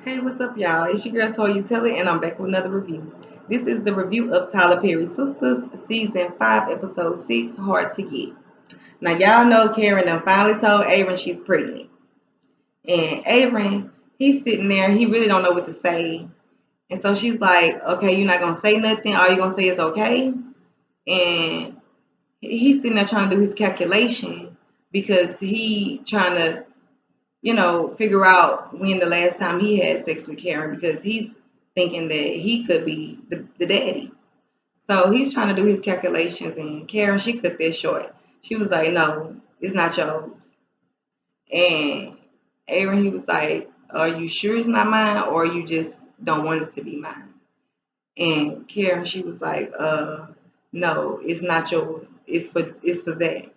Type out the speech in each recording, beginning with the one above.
Hey, what's up, y'all? It's your girl Toya Teller, and I'm back with another review. This is the review of Tyler Perry's Sistas, Season 5, Episode 6, Hard to Get. Now, y'all know Karen done finally told Aaron she's pregnant. And Aaron, he's sitting there, he really don't know what to say. And so she's like, okay, you're not going to say nothing. All you're going to say is okay. And he's sitting there trying to do his calculation because he trying to figure out when the last time he had sex with Karen because he's thinking that he could be the daddy. So he's trying to do his calculations, and Karen, she cut that short. She was like, no, it's not yours. And Aaron, he was like, are you sure it's not mine, or you just don't want it to be mine? And Karen, she was like, no, it's not yours. It's for Zach.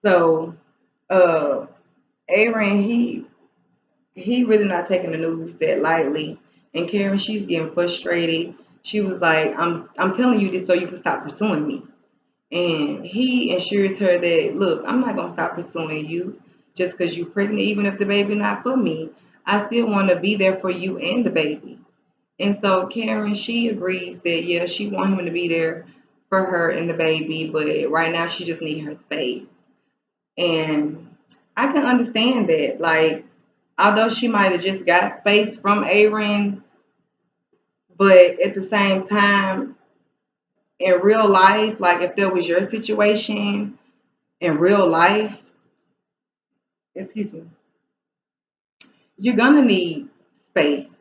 So uh Aaron, he really not taking the news that lightly. And Karen, she's getting frustrated. She was like, I'm telling you this so you can stop pursuing me. And he assures her that, look, I'm not gonna stop pursuing you just because you're pregnant, even if the baby not for me. I still want to be there for you and the baby. And so Karen, she agrees that yeah, she want him to be there for her and the baby, but right now she just need her space. And I can understand that. Like, although she might have just got space from Aaron, but at the same time, in real life, like if there was your situation in real life, excuse me, you're gonna need space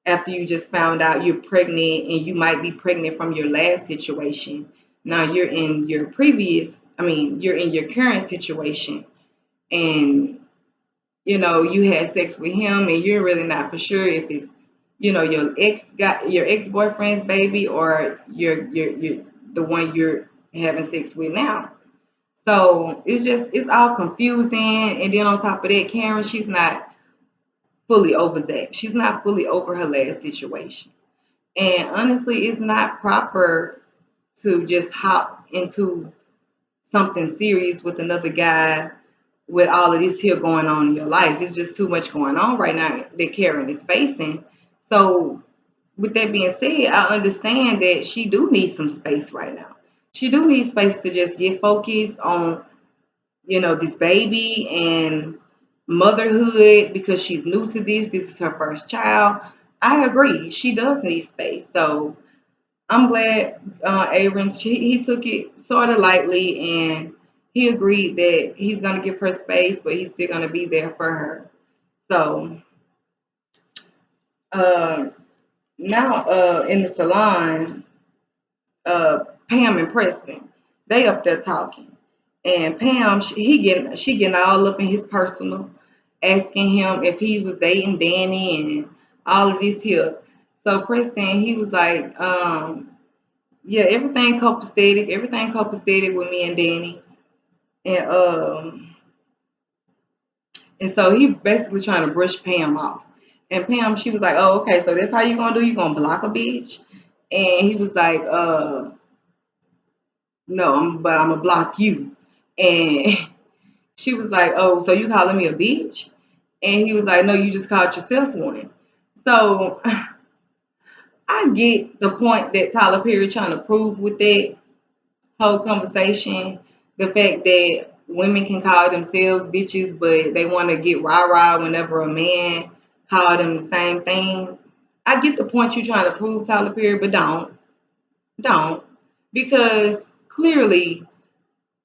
after you just found out you're pregnant and you might be pregnant from your last situation. Now you're in your current situation and you had sex with him and you're really not for sure if it's, your ex boyfriend's baby or your the one you're having sex with now. So it's all confusing. And then on top of that, Karen, she's not fully over that. She's not fully over her last situation. And honestly, it's not proper to just hop into something serious with another guy with all of this here going on in your life. It's just too much going on right now that Karen is facing. So with that being said, I understand that she do need some space right now. She do need space to just get focused on, this baby and motherhood because she's new to this. This is her first child. I agree. She does need space. So I'm glad Aaron he took it sort of lightly and he agreed that he's gonna give her space, but he's still gonna be there for her. So uh, now in the salon, Pam and Preston they up there talking, and Pam she getting all up in his personal, asking him if he was dating Danny and all of this here. So Preston he was like, yeah, everything copacetic with me and Danny. And so he basically trying to brush Pam off. And Pam, she was like, oh, okay, so that's how you gonna do? You gonna block a bitch? And he was like, no, but I'm gonna block you. And she was like, oh, so you calling me a bitch? And he was like, no, you just called yourself one. So I get the point that Tyler Perry trying to prove with that whole conversation, the fact that women can call themselves bitches, but they want to get rah rah whenever a man call them the same thing. I get the point you're trying to prove, Tyler Perry, but don't, because clearly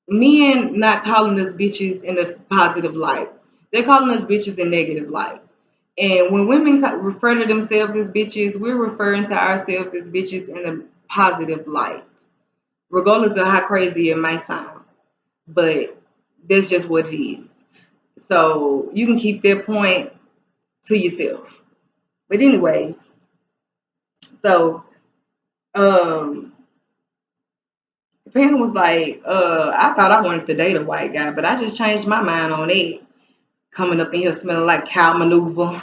men not calling us bitches in a positive light. They're calling us bitches in negative light. And when women refer to themselves as bitches, we're referring to ourselves as bitches in a positive light, regardless of how crazy it might sound. But that's just what it is. So you can keep that point to yourself. But anyways, so um Pam was like, I thought I wanted to date a white guy, but I just changed my mind on it. Coming up in here smelling like cow maneuver.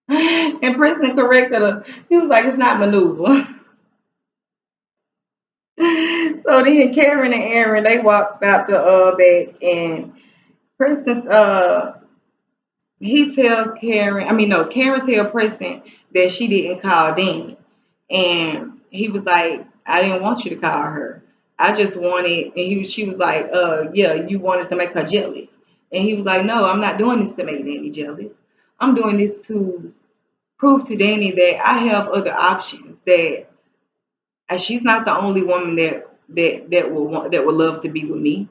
And Preston corrected her. He was like, it's not maneuver. So then Karen and Aaron, they walked out the back and Preston he tell Karen, I mean no, Karen tell Preston that she didn't call Danny. And he was like, I didn't want you to call her. I just wanted, and she was like, yeah, you wanted to make her jealous. And he was like, no, I'm not doing this to make Danny jealous. I'm doing this to prove to Danny that I have other options. That she's not the only woman that will love to be with me.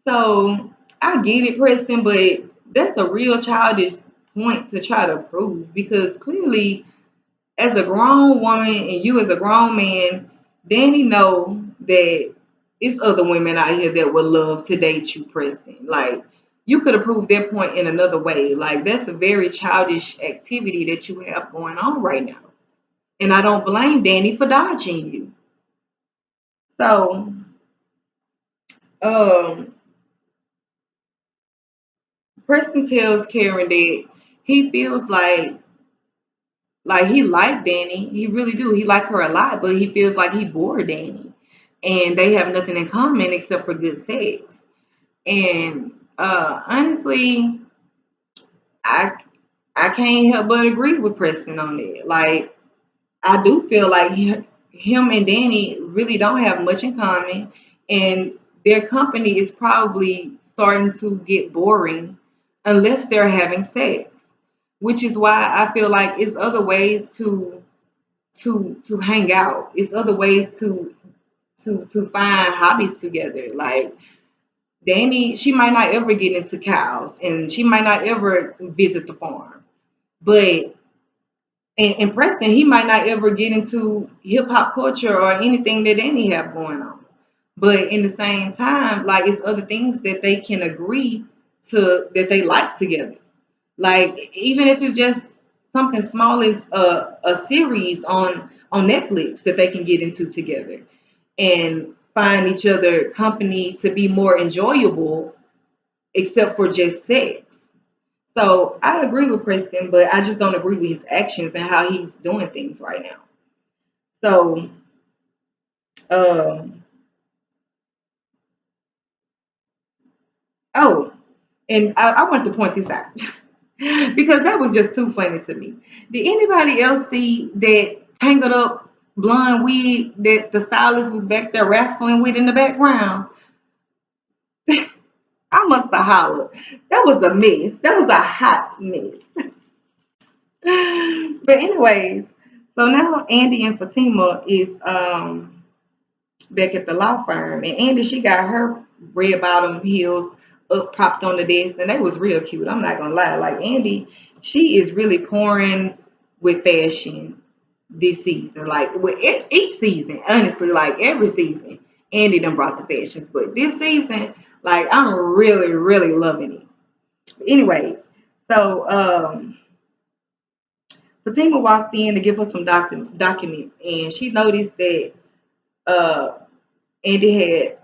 So I get it, Preston, but that's a real childish point to try to prove because clearly, as a grown woman and you as a grown man, Danny know that it's other women out here that would love to date you, Preston. Like you could have proved that point in another way. Like that's a very childish activity that you have going on right now. And I don't blame Danny for dodging you. So, um, Preston tells Karen that he feels like he liked Danny. He really do. He liked her a lot, but he feels like he bored Danny. And they have nothing in common except for good sex. And honestly, I I can't help but agree with Preston on that. Like I do feel like him and Danny really don't have much in common, and their company is probably starting to get boring unless they're having sex, which is why I feel like it's other ways to hang out. It's other ways to find hobbies together. Like Danny, she might not ever get into cows, and she might not ever visit the farm, but and Preston, he might not ever get into hip hop culture or anything that any have going on. But in the same time, like it's other things that they can agree to that they like together. Like even if it's just something small as a series on Netflix that they can get into together and find each other company to be more enjoyable, except for just sex. So I agree with Preston, but I just don't agree with his actions and how he's doing things right now. So, um, oh, and I want to point this out because that was just too funny to me. Did anybody else see that tangled up blonde wig that the stylist was back there wrestling with in the background? I must have hollered. That was a mess. That was a hot mess. But anyways, so now Andy and Fatima is back at the law firm, and Andy she got her red bottom heels up propped on the desk, and they was real cute. I'm not gonna lie, like Andy, she is really pouring with fashion this season. Like with each season, honestly, like every season, Andy done brought the fashions, but this season, like I'm really really loving it. But anyway, so Fatima walked in to give her some documents, and she noticed that uh, Andy had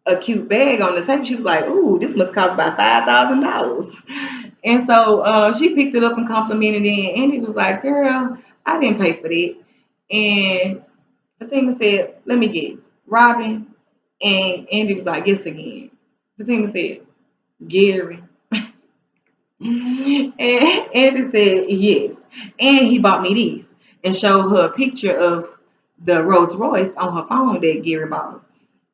a cute bag on the table. She was like, "Ooh, this must cost about $5,000." And so she picked it up and complimented it. And Andy was like, "Girl, I didn't pay for that." And Fatima said, "Let me guess, Robin." And Andy was like, "Yes again." Fatima said, "Gary." And Andy said, "Yes." And he bought me these and showed her a picture of the Rolls Royce on her phone that Gary bought her.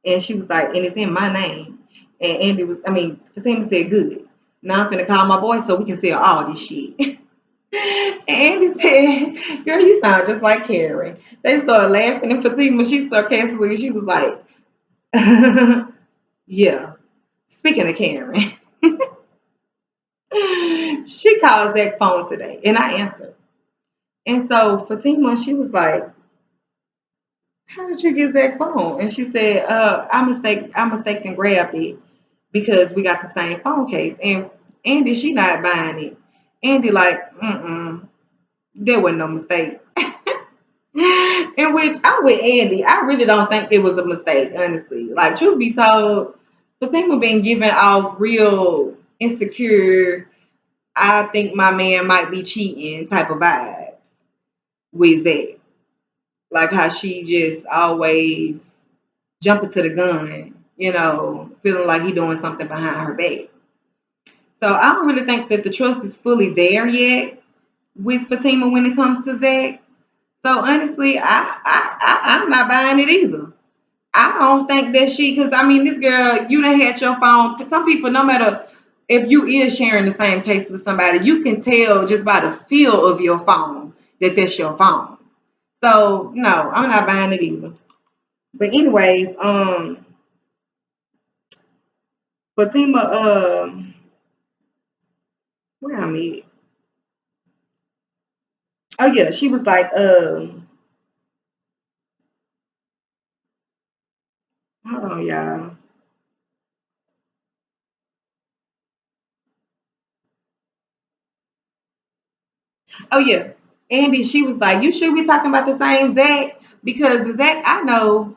And she was like, and it's in my name. And Andy was, I mean, Fatima said, good. Now I'm finna call my boy so we can sell all this shit. And Andy said, girl, you sound just like Karen. They started laughing, and Fatima, she sarcastically, she was like, yeah. Speaking of Karen, she called Zach phone today, and I answered. And so Fatima, she was like, how did you get Zach phone? And she said, I mistaken grabbed it because we got the same phone case. And Andy, she not buying it. Andy like, there wasn't no mistake. In which I'm with Andy. I really don't think it was a mistake, honestly. Like, truth be told, the thing with being given off real insecure, I think my man might be cheating type of vibe with that. Like how she just always jumping to the gun, feeling like he doing something behind her back. So I don't really think that the trust is fully there yet with Fatima when it comes to Zach. So honestly, I'm not buying it either. I don't think that because I mean, this girl, you done had your phone. For some people, no matter if you is sharing the same case with somebody, you can tell just by the feel of your phone that that's your phone. So no, I'm not buying it either. But anyways, Fatima, where I'm at? Oh yeah, she was like, hold on, y'all. Oh yeah, Andy, she was like, you sure we talking about the same Zach? Because the Zach I know,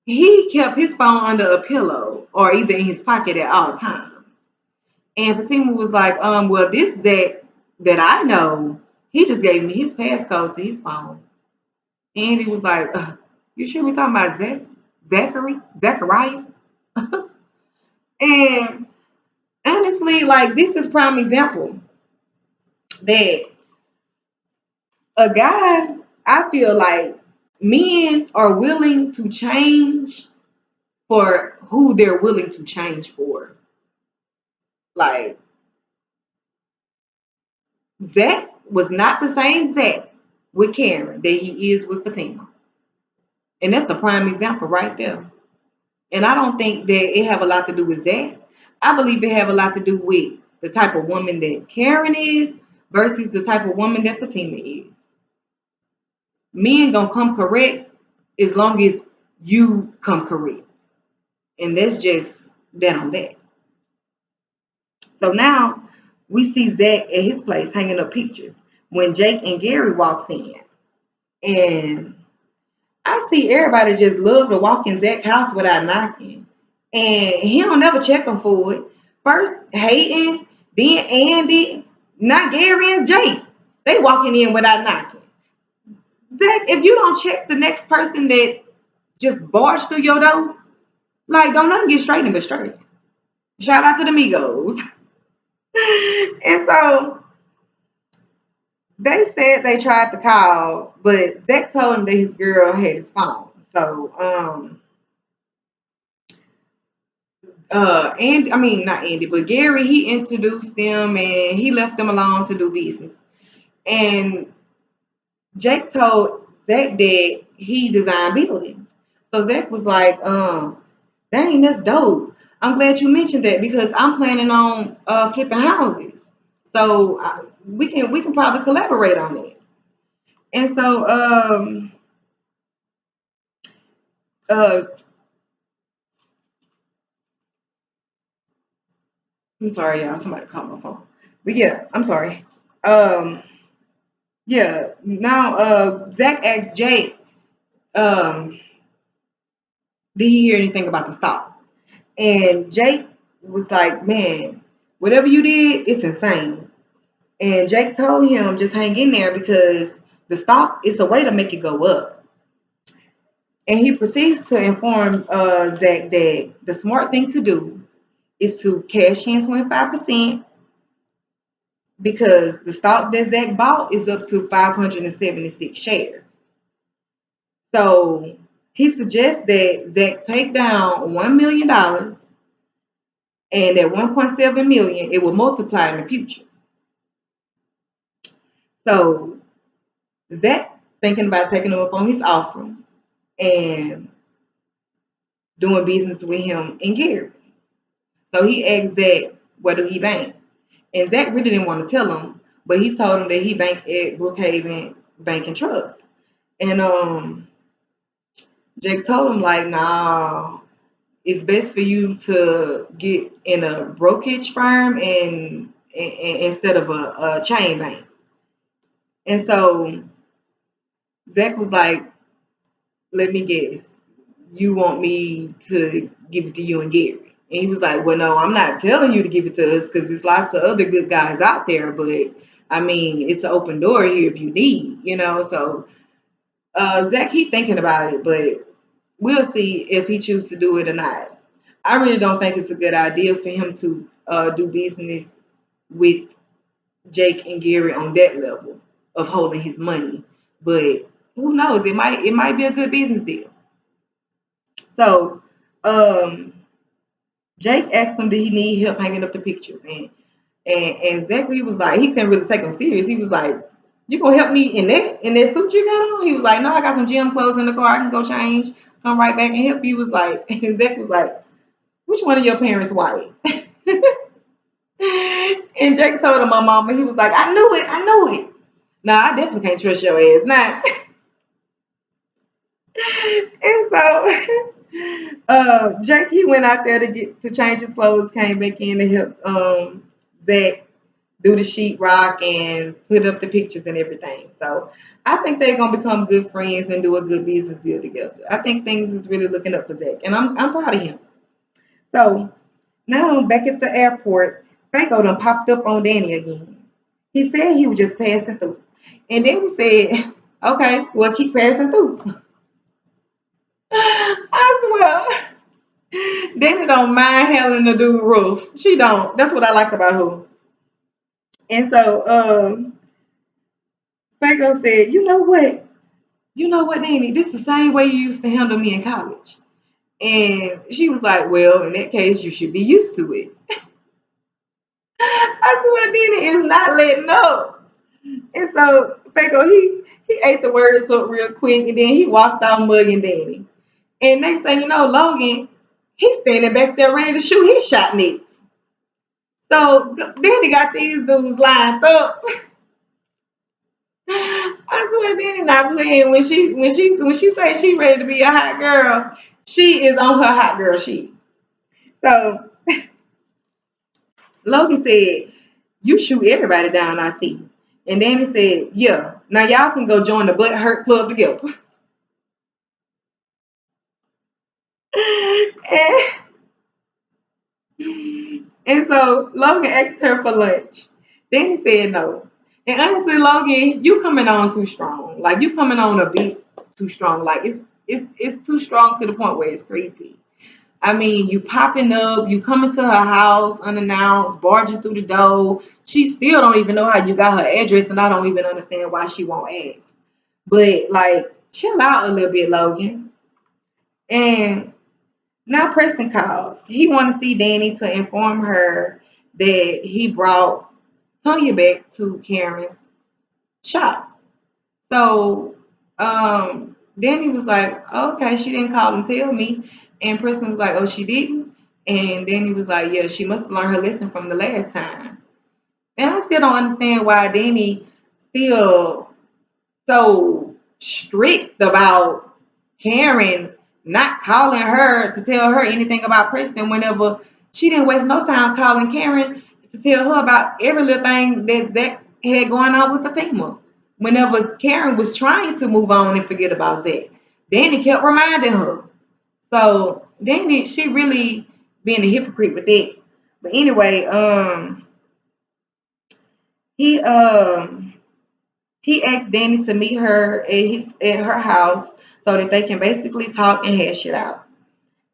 he kept his phone under a pillow or either in his pocket at all times. And Fatima was like, well, this that I know, he just gave me his passcode to his phone. And he was like, you sure we talking about Zachariah? And honestly, like this is prime example that a guy, I feel like men are willing to change for who they're willing to change for. Like Zach was not the same Zach with Karen that he is with Fatima. And that's a prime example right there. And I don't think that it have a lot to do with that. I believe it have a lot to do with the type of woman that Karen is versus the type of woman that Fatima is. Men gonna come correct as long as you come correct. And that's just that on that. So now we see Zach at his place hanging up pictures when Jake and Gary walks in. And I see everybody just love to walk in Zach's house without knocking. And he don't never check them for it. First Hayden, then Andy, not Gary and Jake. They walking in without knocking. Zach, if you don't check the next person that just barged through your door, like don't nothing get straightened but straight. Shout out to the Migos. And so they said they tried to call, but Zach told him that his girl had his phone. So and I mean not Andy, but Gary, he introduced them and he left them alone to do business. And Jake told Zach that he designed buildings. So Zach was like, dang, that's dope. I'm glad you mentioned that because I'm planning on flipping houses. So we can probably collaborate on it. And so uh I'm sorry, y'all. Somebody called my phone. But yeah, I'm sorry. Um yeah. Now Zach asked Jake, um, did he hear anything about the stop? And Jake was like, man, whatever you did, it's insane. And Jake told him just hang in there because the stock is a way to make it go up. And he proceeds to inform Zach that the smart thing to do is to cash in 25% because the stock that Zach bought is up to 576 shares. So he suggests that Zach take down $1 million and at 1.7 million it will multiply in the future. So Zach thinking about taking him up on his offer and doing business with him and Gary. So he asked Zach where do he bank? And Zach really didn't want to tell him, but he told him that he banked at Brookhaven Bank and Trust. And Jake told him like, nah, it's best for you to get in a brokerage firm and instead of a chain bank. And so Zach was like, let me guess, you want me to give it to you and Gary? And he was like, well, no, I'm not telling you to give it to us because there's lots of other good guys out there, but I mean, it's an open door here if you need, you know. So Zach, he thinking about it, but we'll see if he chooses to do it or not. I really don't think it's a good idea for him to do business with Jake and Gary on that level of holding his money. But who knows? It might be a good business deal. So um, Jake asked him, did he need help hanging up the pictures? And Zachary was like, he couldn't really take him serious. He was like, you gonna help me in that suit you got on? He was like, no, I got some gym clothes in the car. I can go change, come right back and help you. He was like, and Zach was like, which one of your parents white? And Jake told him my mama. He was like, I knew it. Nah, I definitely can't trust your ass now. And so Jake he went out there to change his clothes, came back in to help Zach do the sheetrock and put up the pictures and everything. So I think they're gonna become good friends and do a good business deal together. I think things is really looking up for Zach, and I'm proud of him. So now back at the airport, Fango done popped up on Danny again. He said he was just passing through, and then he said, "Okay, well keep passing through." I swear, Danny don't mind having to do roof. She don't. That's what I like about her. And so Fango said, "You know what? You know what, Danny? This is the same way you used to handle me in college." And she was like, well, in that case, you should be used to it. I swear, Danny is not letting up. And so, Fago, he ate the words up real quick, and then he walked out mugging Danny. And next thing you know, Logan, he's standing back there ready to shoot his shot next. So, Danny got these dudes lined up. I swear, Danny not playing. When she says she ready to be a hot girl, she is on her hot girl sheet. So Logan said, you shoot everybody down, I see. And Danny said, yeah, now y'all can go join the Butt Hurt Club together. and, and so Logan asked her for lunch. Danny said no. And honestly, Logan, you coming on too strong. Like you coming on a bit too strong. Like it's too strong to the point where it's creepy. I mean, you popping up, you coming to her house unannounced, barging through the door. She still don't even know how you got her address, and I don't even understand why she won't ask. But like, chill out a little bit, Logan. And now Preston calls. He want to see Danny to inform her that he brought Toya back to Karen's shop. So Danny was like, oh, okay, she didn't call and tell me. And Preston was like, oh, she didn't? And Danny was like, yeah, she must have learned her lesson from the last time. And I still don't understand why Danny still so strict about Karen not calling her to tell her anything about Preston whenever she didn't waste no time calling Karen to tell her about every little thing that had going on with Fatima. Whenever Karen was trying to move on and forget about Zach, Danny kept reminding her. So Danny, she really being a hypocrite with that. But anyway, he he asked Danny to meet her at her house so that they can basically talk and hash it out.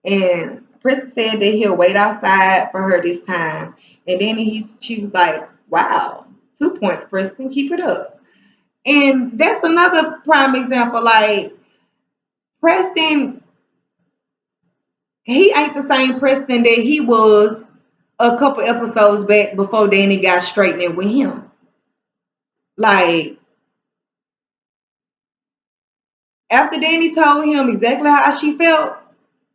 And Preston said that he'll wait outside for her this time. And then she was like, wow, 2 points, Preston, keep it up. And that's another prime example. Like Preston, he ain't the same Preston that he was a couple episodes back before Danny got straightening with him. Like after Danny told him exactly how she felt,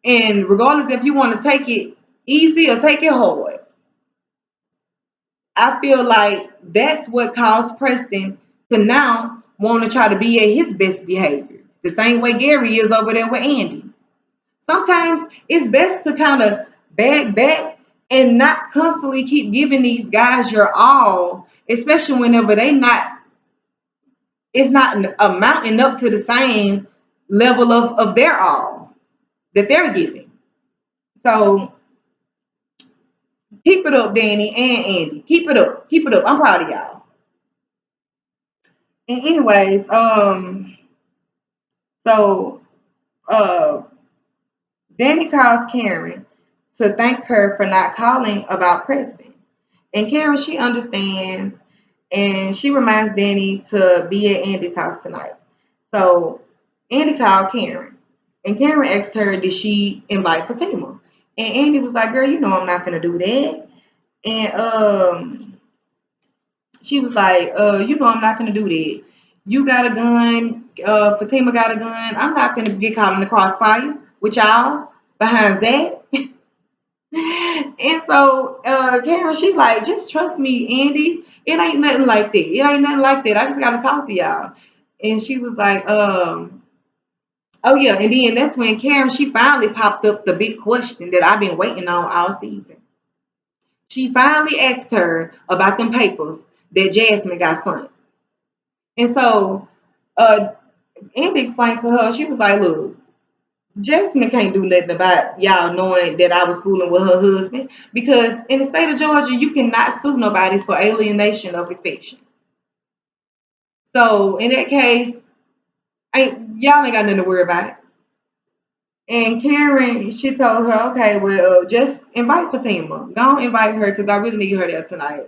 and regardless if you want to take it easy or take it hard, I feel like that's what caused Preston to now want to try to be at his best behavior. The same way Gary is over there with Andy. Sometimes it's best to kind of back and not constantly keep giving these guys your all, especially whenever it's not amounting up to the same level of their all that they're giving. So keep it up, Danny and Andy. Keep it up. Keep it up. I'm proud of y'all. And anyways, so uh Danny calls Karen to thank her for not calling about Preston. And Karen, she understands, and she reminds Danny to be at Andy's house tonight. So Andy called Karen, and Karen asked her, did she invite Fatima? And Andy was like, girl, you know I'm not gonna do that. And she was like, you know I'm not gonna do that. You got a gun, Fatima got a gun. I'm not gonna get caught in the crossfire with y'all behind that. And so Karen, she like, just trust me, Andy. It ain't nothing like that. It ain't nothing like that. I just gotta talk to y'all. And she was like, oh yeah. And then that's when Karen, she finally popped up the big question that I've been waiting on all season. She finally asked her about them papers that Jasmine got sent. And so uh Andy explained to her, she was like, look, Jasmine can't do nothing about y'all knowing that I was fooling with her husband because in the state of Georgia, you cannot sue nobody for alienation of affection. So in that case, y'all ain't got nothing to worry about. And Karen, she told her, okay, well, just invite Fatima. Go invite her because I really need her there tonight.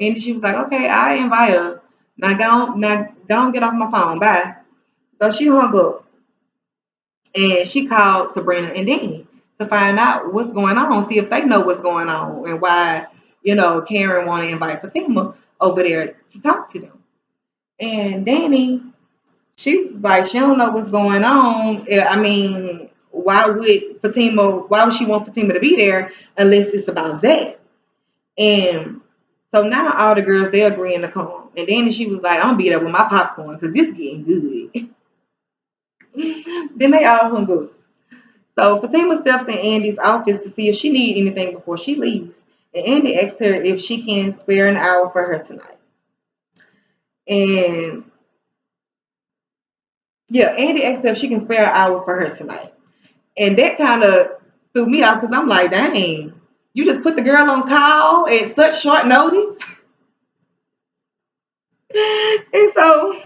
And she was like, okay, I invite her. Now, get off my phone. Bye. So she hung up and she called Sabrina and Danny to find out what's going on, see if they know what's going on and why, Karen want to invite Fatima over there to talk to them. And Danny, she was like, she don't know what's going on. I mean, why would she want Fatima to be there unless it's about Zach? And so now all the girls, they agreeing to come. And then she was like, I'm gonna be there with my popcorn because this getting good. Then they all hung up. So Fatima steps in Andy's office to see if she need anything before she leaves. And Andy asks her if she can spare an hour for her tonight. And yeah, Andy asks her if she can spare an hour for her tonight. And that kind of threw me off because I'm like, dang, you just put the girl on call at such short notice. And so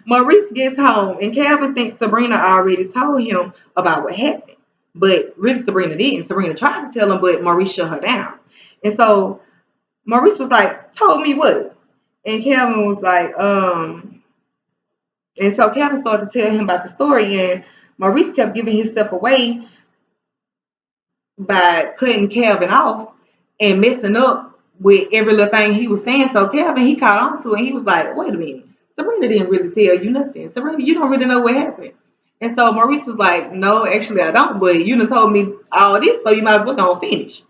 Maurice gets home and Calvin thinks Sabrina already told him about what happened. But really Sabrina didn't. Sabrina tried to tell him, but Maurice shut her down. And so Maurice was like, told me what? And Calvin was like, and so Calvin started to tell him about the story and Maurice kept giving himself away by cutting Calvin off and messing up with every little thing he was saying. So Calvin, he caught on to it and he was like, wait a minute. Sabrina didn't really tell you nothing. Sabrina, you don't really know what happened. And so Maurice was like, no, actually I don't, but you done told me all this, so you might as well go and finish.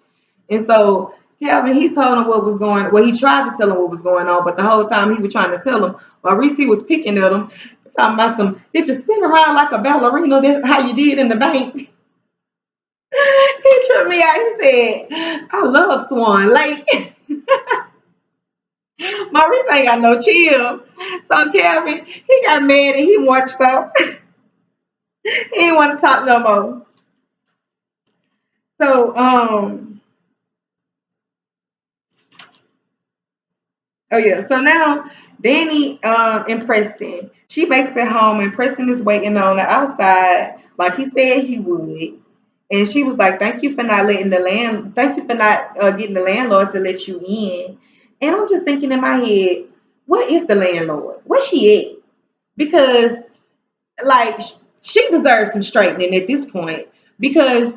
And so Calvin, he told him what was going well, he tried to tell him what was going on, but the whole time he was trying to tell him, Maurice, he was picking at him, talking about some, did you spin around like a ballerina? That's how you did in the bank. He tripped me out. He said, I love Swan Lake. Maurice ain't got no chill. So Calvin, he got mad and he marched up. He didn't want to talk no more. So, oh yeah. So now Danny and Preston, she makes it home and Preston is waiting on her outside like he said he would. And she was like, thank you for not getting the landlord to let you in. And I'm just thinking in my head, what is the landlord? Where's she at? Because like she deserves some straightening at this point. Because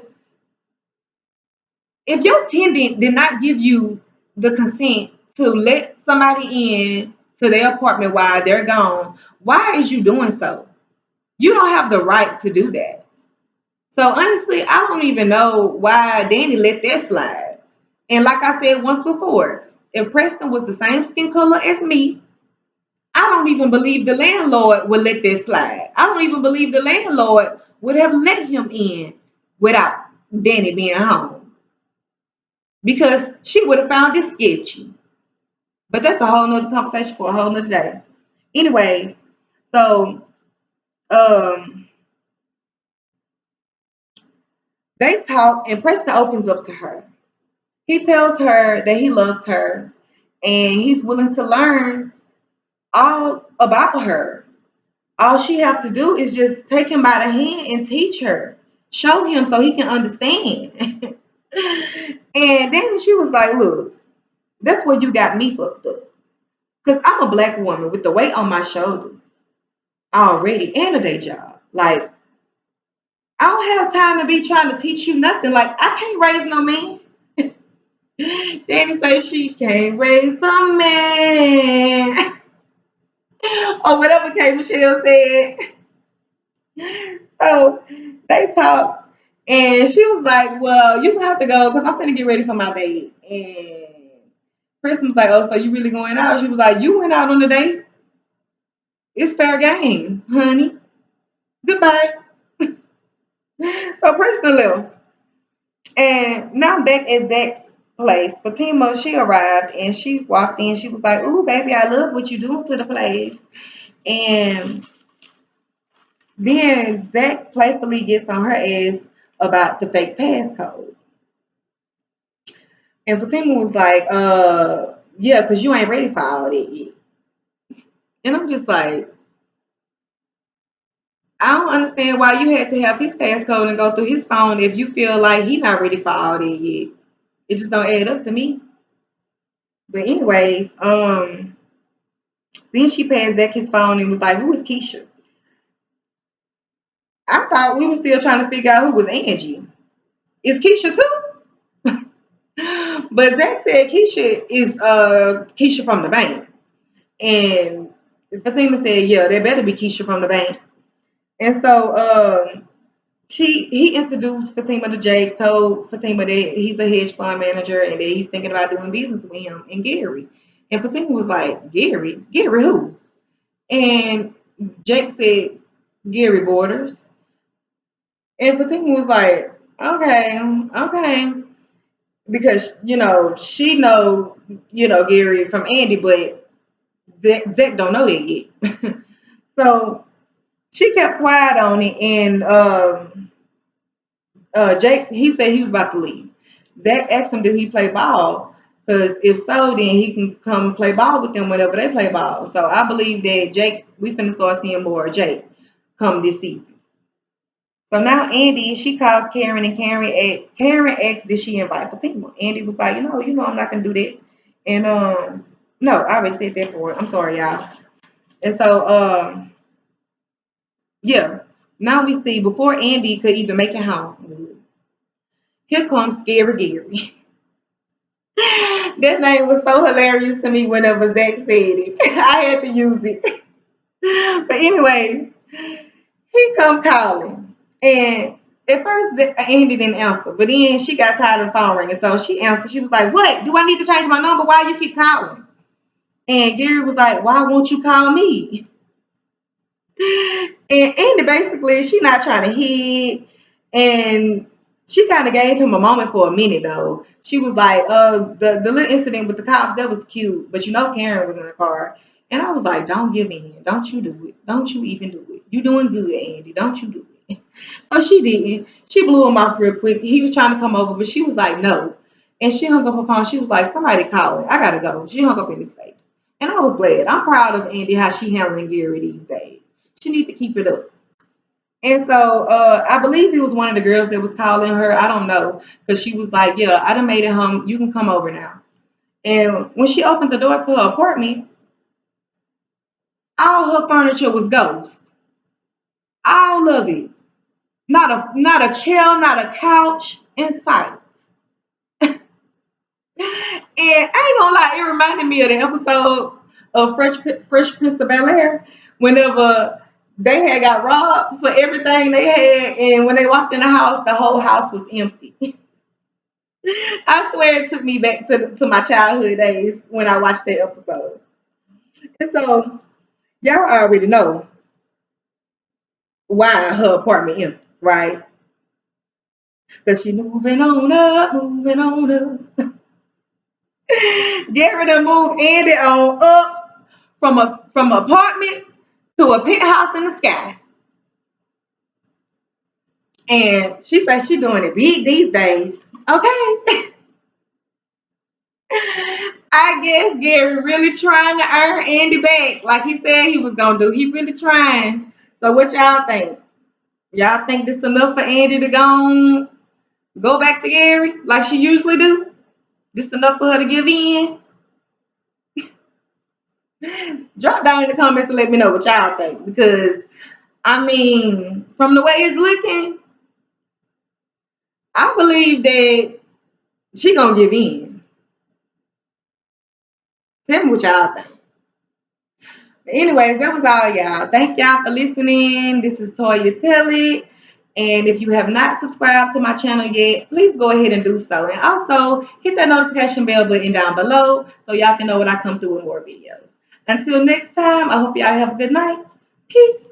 if your tenant did not give you the consent to let somebody in to their apartment while they're gone, why is you doing so? You don't have the right to do that. So honestly, I don't even know why Danny let that slide. And like I said once before, if Preston was the same skin color as me, I don't even believe the landlord would let that slide. I don't even believe the landlord would have let him in without Danny being home because she would have found it sketchy. But that's a whole nother conversation for a whole nother day. Anyways, so um, they talk and Preston opens up to her. He tells her that he loves her and he's willing to learn all about her. All she have to do is just take him by the hand and teach her. Show him so he can understand. And then she was like, look, that's where you got me fucked up. Because I'm a black woman with the weight on my shoulders already and a day job. Like, I don't have time to be trying to teach you nothing. Like, I can't raise no man. Danny says she can't raise a man. Or whatever K. Michelle said. So they talked. And she was like, well, you have to go because I'm going to get ready for my date. And Preston was like, oh, so you really going out? She was like, you went out on the date. It's fair game, honey. Goodbye. So Preston left. And now I'm back at Zach's place. Fatima, she arrived and she walked in. She was like, ooh, baby, I love what you doing to the place. And then Zach playfully gets on her ass about the fake passcode. And Fatima was like, yeah, because you ain't ready for all that yet. And I'm just like, I don't understand why you had to have his passcode and go through his phone if you feel like he not ready for all that yet. It just don't add up to me. But anyways, then she passed Zach his phone and was like, who is Keisha? I thought we were still trying to figure out who was Angie. Is Keisha too? But Zach said Keisha is Keisha from the bank. And Fatima said, yeah, there better be Keisha from the bank. And so he introduced Fatima to Jake, told Fatima that he's a hedge fund manager and that he's thinking about doing business with him and Gary. And Fatima was like, Gary? Gary who? And Jake said, Gary Borders. And Fatima was like, okay, okay. Because, she know, Gary from Andy, but Zach don't know that yet. So she kept quiet on it, and Jake, he said he was about to leave. Zach asked him, did he play ball? Because if so, then he can come play ball with them whenever they play ball. So I believe that Jake, we finna start seeing more of Jake come this season. So now Andy, she calls Karen and Karen asked, did she invite Fatima? Andy was like, I'm not gonna do that. And no, I already said that for it. I'm sorry, y'all. And so yeah. Now we see before Andy could even make it home, here comes Scary Gary. That name was so hilarious to me whenever Zach said it. I had to use it. But anyways, he come calling. And at first Andy didn't answer. But then she got tired of the phone ringing. So she answered. She was like, what? Do I need to change my number? Why you keep calling? And Gary was like, why won't you call me? And Andy basically, she not trying to hit. And she kind of gave him a moment for a minute though. She was like, the little incident with the cops, that was cute. But Karen was in the car. And I was like, don't give in. Don't you do it. Don't you even do it. You doing good, Andy. Don't you do it. So she didn't. She blew him off real quick. He was trying to come over, but she was like, no. And she hung up her phone. She was like, somebody calling. I gotta go. She hung up in his face. And I was glad. I'm proud of Andy, how she handling Gary these days. She needs to keep it up. And so I believe it was one of the girls that was calling her. I don't know. Because she was like, yeah, I done made it home. You can come over now. And when she opened the door to her apartment, all her furniture was ghost. All of it. Not a chair, not a couch in sight. And I ain't gonna lie, it reminded me of the episode of Fresh Prince of Bel Air. Whenever they had got robbed for everything they had, and when they walked in the whole house was empty. I swear it took me back to my childhood days when I watched that episode. And so y'all already know why her apartment empty, right? Because she moving on up, moving on up. Get rid of move Andy on up from apartment to a penthouse in the sky. And she said she doing it big these days. Okay. I guess Gary really trying to earn Andy back like he said he was gonna do. He really trying. So what y'all think? Y'all think this enough for Andy to go back to Gary like she usually do? This enough for her to give in? Drop down in the comments and let me know what y'all think. Because I mean, from the way it's looking, I believe that she gonna give in. Tell me what y'all think. But anyways, that was all, y'all. Thank y'all for listening. This is Toya Tell It. And if you have not subscribed to my channel yet, please go ahead and do so. And also hit that notification bell button down below so y'all can know when I come through with more videos. Until next time, I hope y'all have a good night. Peace.